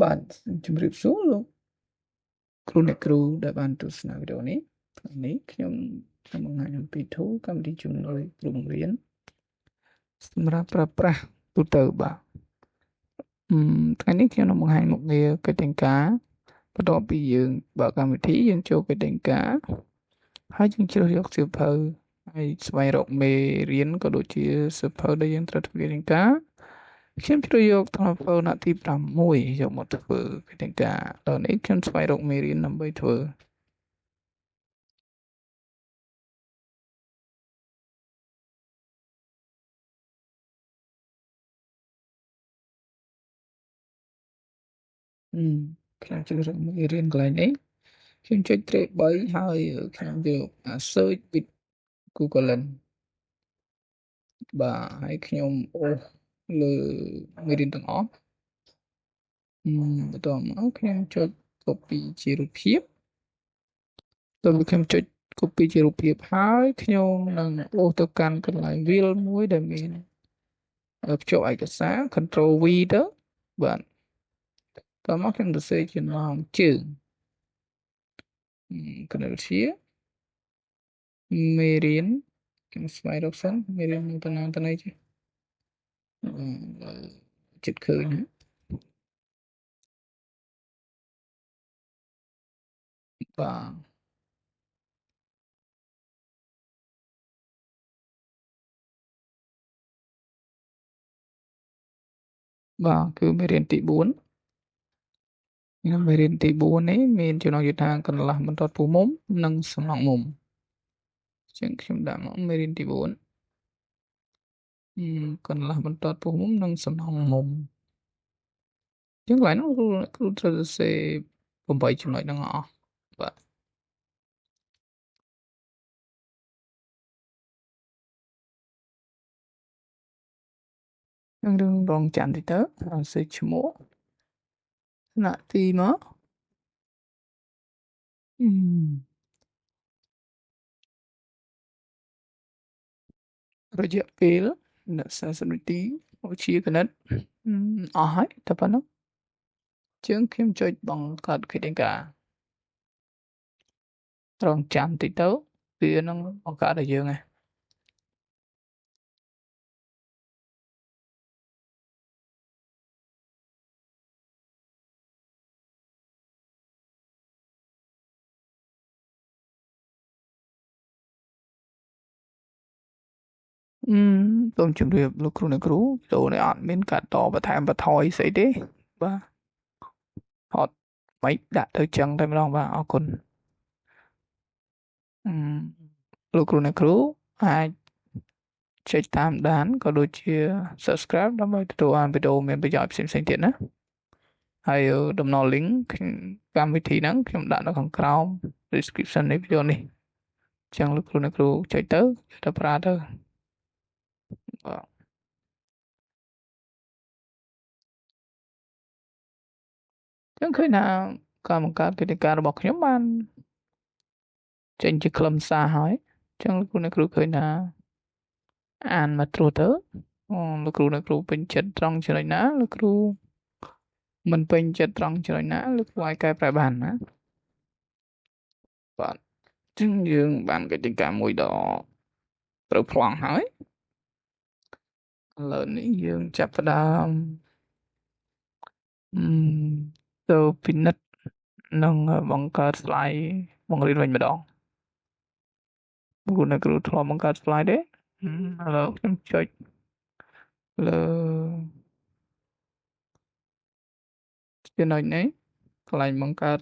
បាទជំរាបសួរលោកគ្រូអ្នកគ្រូដែលបានទស្សនាវីដេអូនេះថ្ងៃនេះខ្ញុំនឹងបង្ហាញអំពី tool កម្មវិធីជំនួយគ្រូបង្រៀនសម្រាប់ប្រើប្រាស់ទូទៅបាទថ្ងៃនេះខ្ញុំនឹងបង្ហាញមុខងារកិច្ចទាំងការបន្ទាប់ពីយើងបើកកម្មវិធីយើងចូលកិច្ចទាំងការហើយយើងជ្រើសយកសៀវភៅហើយស្វែងរកមេរៀនក៏ដូចជាសៀវភៅដែលយើងត្រូវធ្វើកិច្ចទាំងការខ្ញុំជ្រើសយកtelephone ទី6យកមកធ្វើកិច្ចទាំងការដល់នេះខ្ញុំស្វែងរកមេរៀនដើម្បីធ្វើខ្ញុំជ្រើសរើសមេរៀនកន្លែងនេះខ្ញុំចុច track 3ហើយខ្ញុំយក search with Google បាទហើយខ្ញុំអូសលើមេរៀនទាំងអស់បន្ទាប់មកខ្ញុំចុច copy ជារូបភាពដល់ខ្ញុំចុច copy ជារូបភាពហើយខ្ញុំនឹងអូសទៅកាន់កន្លែង wheel មួយដែលមានភ្ជាប់ឯកសារ Control V ទៅបាទតមកខ្ញុំសរសេរចំណងជើងគណិតវិទ្យាមេរៀនខ្ញុំស្វែងរកសិនមេរៀននៅតំណនេះចេះចិត្តឃើញបាទគឺមេរៀនទី4ខ្ញុំមេរៀនទី4នេះមានចំណងជើងថាកន្លះបន្ទាត់ពុះមុំនិងសំណងមុំអញ្ចឹងខ្ញុំដាក់មកមេរៀនទី4កន្លះបន្ទាត់ពុះមុំនិងសំណងមុំអញ្ចឹងកន្លែងនោះគ្រូត្រូវសរសេរ8ចំណុចហ្នឹងអស់បាទយើងរងចាំតិចទៅសរសេរឈ្មោះថ្នាក់ទីមករយៈពេល40នាទីវិទ្យាគណិតអស់ហើយតែប៉ុណ្ណឹងជាងខ្ញុំចុចបង្កើតកិច្ចការរងចាំតិចទៅវានឹងបង្កើតឲ្យយើងឯងសូមជម្រាបលោកគ្រូអ្នកគ្រូវីដេអូនេះអត់មានកាត់តបន្ថែមបន្ថយស្អីទេបាទអត់មិនដាក់ទៅចឹងតែម្ដងបាទអរគុណលោកគ្រូអ្នកគ្រូអាចចុចតាមដានក៏ដូចជា Subscribe ដើម្បីទទួលបានវីដេអូមានប្រយោជន៍ផ្សេងៗទៀតណាហើយដំណើរ link កម្មវិធីហ្នឹងខ្ញុំដាក់នៅខាងក្រោម description នៃវីដេអូនេះអញ្ចឹងលោកគ្រូអ្នកគ្រូចុចទៅប្រើទៅបាទអញ្ចឹងឃើញថាការបង្កើតកិច្ចការរបស់ខ្ញុំបានចេញជាខ្លឹមសារហើយអញ្ចឹងលោកគ្រូអ្នកគ្រូឃើញថាអានមកត្រួសទៅលោកគ្រូអ្នកគ្រូពេញចិត្តត្រង់ចំណុចណាលោកគ្រូមិនពេញចិត្តត្រង់ចំណុចណាលោកគ្រូអាចកែប្រែបានណាបាទអញ្ចឹងយើងបានកិច្ចការមួយដ៏ត្រូវប្លង់ហើយឥឡូវនេះយើងចាប់ផ្ដើមទៅពិនិត្យនិងបង្កើត slide បង្រៀនវិញម្ដងគ្រូអ្នកគ្រូធ្លាប់បង្កើត slide ទេឥឡូវខ្ញុំចុចលើចំណុចនេះកន្លែងបង្កើត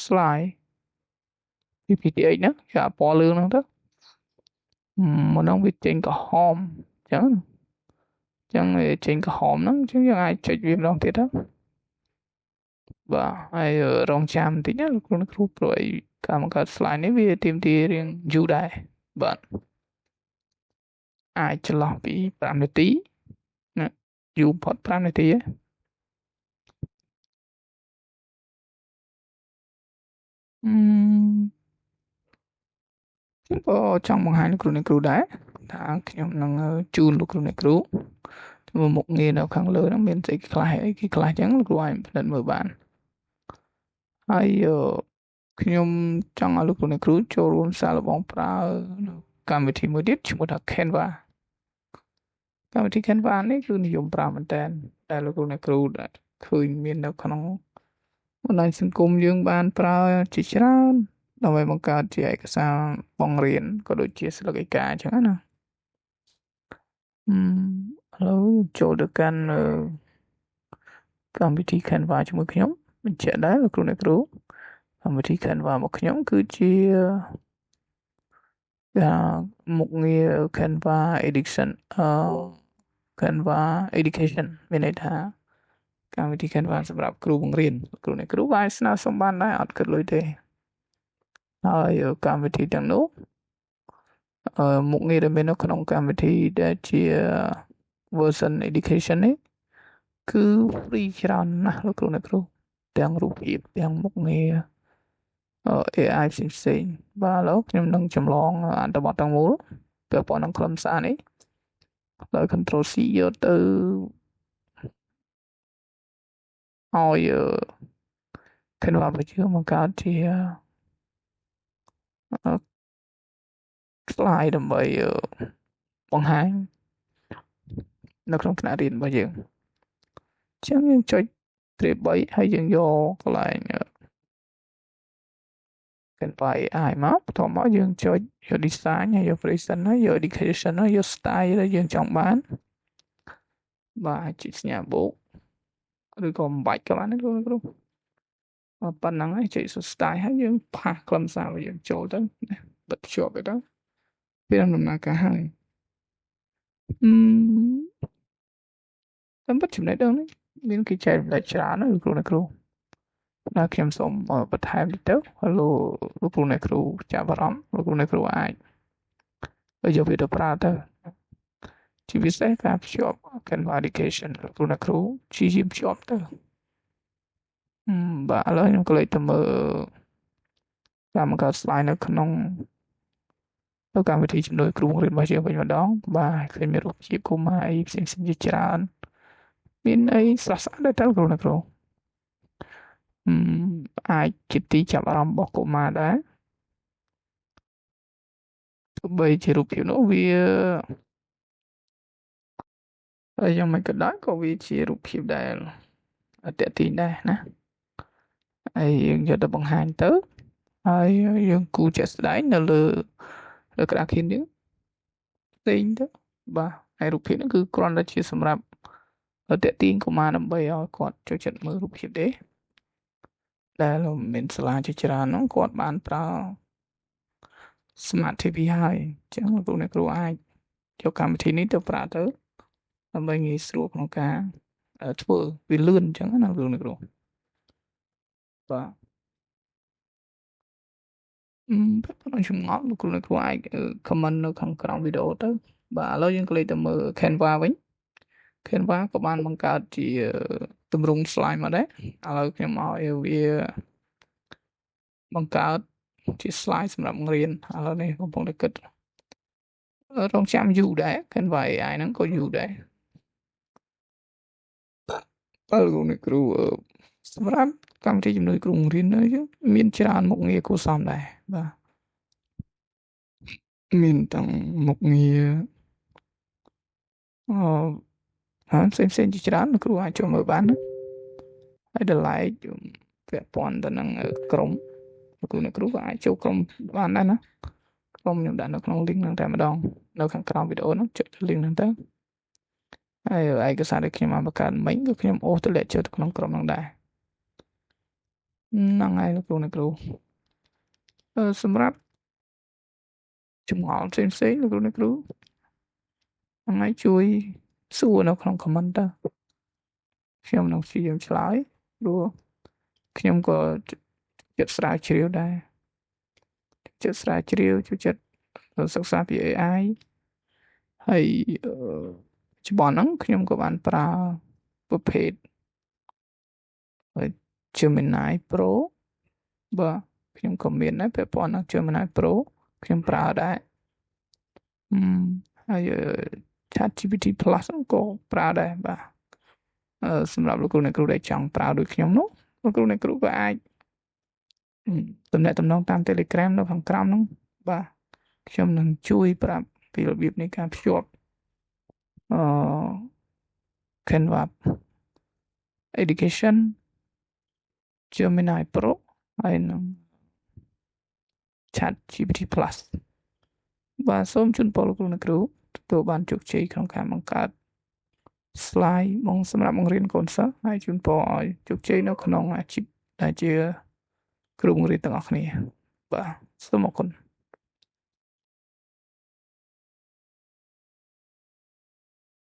slide PPT-X ហ្នឹងចាពណ៌លឿងហ្នឹងទៅមកហ្នឹងវាចេញក្រហមអញ្ចឹងវាចេញក្រហមហ្នឹងអញ្ចឹងយើងអាចចុចវាម្ដងទៀតទៅបាទហើយរងចាំបន្តិចណាលោកគ្រូអ្នកគ្រូព្រោះអីការបង្កើត slide នេះវាទាមទាររៀងយូរដែរបាទអាចចន្លោះពី5នាទីណាយូរបំផុត5នាទីឯងខ្ញុំក៏ចង់បង្ហាញលោកគ្រូអ្នកគ្រូដែរថាខ្ញុំនឹងជូនលោកគ្រូអ្នកគ្រូ một nghìn nào khăn lơ nó miền tây cái khai chẳng là của anh lần mở bàn hayខ្ញុំចង់ឲ្យលោកអ្នកគ្រូចូលរួមសាកល្បងប្រើកម្មវិធីមួយទៀតឈ្មោះថា Canva កម្មវិធី Canva នេះគឺនិយមប្រើមែនតើដែលលោកអ្នកគ្រូឃើញមាននៅក្នុងបណ្ដាញសង្គមយើងបានប្រើជាច្រើនដើម្បីបង្កើតជាឯកសារបង្រៀនក៏ដូចជាស្លឹកឯកាអញ្ចឹងណាឥឡូវចូលទៅកាន់កម្មវិធី Canva ជាមួយខ្ញុំបញ្ជាក់ដែរលោកអ្នកគ្រូកម្មវិធី Canva របស់ខ្ញុំគឺជាមុខងារ Canva Edition Canva Education មានន័យថាកម្មវិធី Canva សម្រាប់គ្រូបង្រៀនគ្រូអ្នកគ្រូអាចស្នើសុំបានដែរអត់គិតលុយទេហើយកម្មវិធីទាំងនោះមុខងារដែលមាននៅក្នុងកម្មវិធីដែលជា version education នេះគឺ free ច្រើនណាស់លោកគ្រូអ្នកគ្រូទាំងរូបភាពទាំងមុខងារ AI ផ្សេងៗបាទឥឡូវខ្ញុំនឹងចម្លងអត្ថបទទាំងមូលពាក់ព័ន្ធនឹងខ្លឹមសារនេះដោយ Control C យកទៅឲ្យ Canva របស់យើងបង្កើតជា slide ដើម្បីបង្ហាញនៅក្នុងថ្នាក់រៀនរបស់យើងអញ្ចឹងយើងចុចទ្រាប3ហើយយើងយកកន្លែង Canva AI មកបន្ទាប់មកយើងចុចយក design ហើយយក present ហើយយក education ហើយយក style ដែលយើងចង់បានបាទចុចសញ្ញាបូកឬក៏បំបាច់ក៏បានដែរលោកគ្រូប៉ុណ្ណឹងហើយចុច style ហើយយើងផាសខ្លឹមសាររបស់យើងចូលទៅបិទភ្ជាប់ទៅពេលដំណើរការហើយតាមពិតចំណេះដឹងនេះមានគេចែកម្លែកច្រើនណាស់លោកគ្រូអ្នកគ្រូតែខ្ញុំសូមបន្ថែមតិចទៅលោកគ្រូអ្នកគ្រូចាប់អារម្មណ៍លោកគ្រូអ្នកគ្រូអាចយកវាទៅប្រើទៅជាពិសេសការភ្ជាប់ Canva Education លោកគ្រូអ្នកគ្រូព្យាយាមភ្ជាប់ទៅបាទឥឡូវខ្ញុំក៏លេចទៅមើលការបង្កើត slide នៅក្នុងកម្មវិធីជំនួយគ្រូបង្រៀនរបស់យើងវិញម្ដងបាទឃើញមានរូបភាពកុមារអីផ្សេងៗជាច្រើនមានអីស្រស់ស្អាតដែរតើគ្រូអ្នកគ្រូអាចជាទីចាប់អារម្មណ៍របស់កុមារដែរទោះបីជារូបភាពនោះវាហើយយ៉ាងម៉េចក៏ដោយក៏វាជារូបភាពដែលទាក់ទាញដែរណាហើយយើងយកទៅបង្ហាញទៅហើយយើងគូជាក់ស្ដែងនៅលើក្រាហ្វិកយើងផ្សេងទៅបាទហើយរូបភាពហ្នឹងគឺគ្រាន់តែជាសម្រាប់ទាក់ទាញកុមារដើម្បីឲ្យគាត់ចូលចិត្តមើលរូបភាពទេដែលមានសាលាជាច្រើនហ្នឹងគាត់បានប្រើ Smart TV ហើយអញ្ចឹងលោកគ្រូអ្នកគ្រូអាចយកកម្មវិធីនេះទៅប្រើទៅដើម្បីងាយស្រួលក្នុងការធ្វើវាលឿនអញ្ចឹងណាលោកគ្រូអ្នកគ្រូបាទប៉ុន្តែចម្ងល់លោកគ្រូអ្នកគ្រូអាច comment នៅខាងក្រោមវីដេអូទៅបាទឥឡូវយើងក៏លេចទៅមើល Canva វិញ Canva ក៏បានបង្កើតជាទម្រង់ slide មកដែរឥឡូវខ្ញុំឲ្យវាបង្កើតជា slide សម្រាប់បង្រៀនឥឡូវនេះកំពុងតែគិតរងចាំយូរដែរ Canva AI ហ្នឹងក៏យូរដែរបាទលោកអ្នកគ្រូសម្រាប់កម្មវិធីជំនួយគ្រូបង្រៀនយើងមានច្រើនមុខងារគួរសមដែរបាទមានទាំងមុខងារផ្សេងជាច្រើនលោកគ្រូអាចចូលមើលបានណាហើយតម្លៃពាក់ព័ន្ធទៅនឹងក្រុមលោកគ្រូអ្នកគ្រូក៏អាចចូលក្រុមបានដែរណាក្រុមខ្ញុំដាក់នៅក្នុង link ហ្នឹងតែម្ដងនៅខាងក្រោមវីដេអូហ្នឹងចុច link ហ្នឹងទៅហើយឯកសារដែលខ្ញុំបានបង្កើតមិញក៏ខ្ញុំអូសទៅលាក់ចូលទៅក្នុងក្រុមហ្នឹងដែរហ្នឹងហើយលោកគ្រូអ្នកគ្រូសម្រាប់ចម្ងល់ផ្សេងលោកគ្រូអ្នកគ្រូហ្នឹងហើយជួយសួរនៅក្នុង comment ទៅខ្ញុំនឹងព្យាយាមឆ្លើយព្រោះខ្ញុំក៏ចិត្តស្រាវជ្រាវដែរចិត្តស្រាវជ្រាវជួយចិត្តសិក្សាពី AI ហើយច្បាស់ហ្នឹងខ្ញុំក៏បានប្រើប្រភេទ Gemini Pro បាទខ្ញុំក៏មានដែរពាក់ព័ន្ធនឹង Gemini Pro ខ្ញុំប្រើដែរហើយ ChatGPT Plus ក៏ប្រើដែរបាទសម្រាប់លោកគ្រូអ្នកគ្រូដែលចង់ប្រើដូចខ្ញុំនោះលោកគ្រូអ្នកគ្រូក៏អាចទំនាក់ទំនងតាម Telegram នៅខាងក្រោមហ្នឹងបាទខ្ញុំនឹងជួយប្រាប់ពីរបៀបនៃការភ្ជាប់Canva Education Gemini Pro ហើយនឹង ChatGPT Plus បាទសូមជូនពរលោកគ្រូអ្នកគ្រូទទួលបានជោគជ័យក្នុងការបង្កើត slide សម្រាប់បង្រៀនកូនសិស្សហើយជូនពរឲ្យជោគជ័យនៅក្នុងអាជីពដែលជាគ្រូបង្រៀនទាំងអស់គ្នាបាទសូមអរគុណ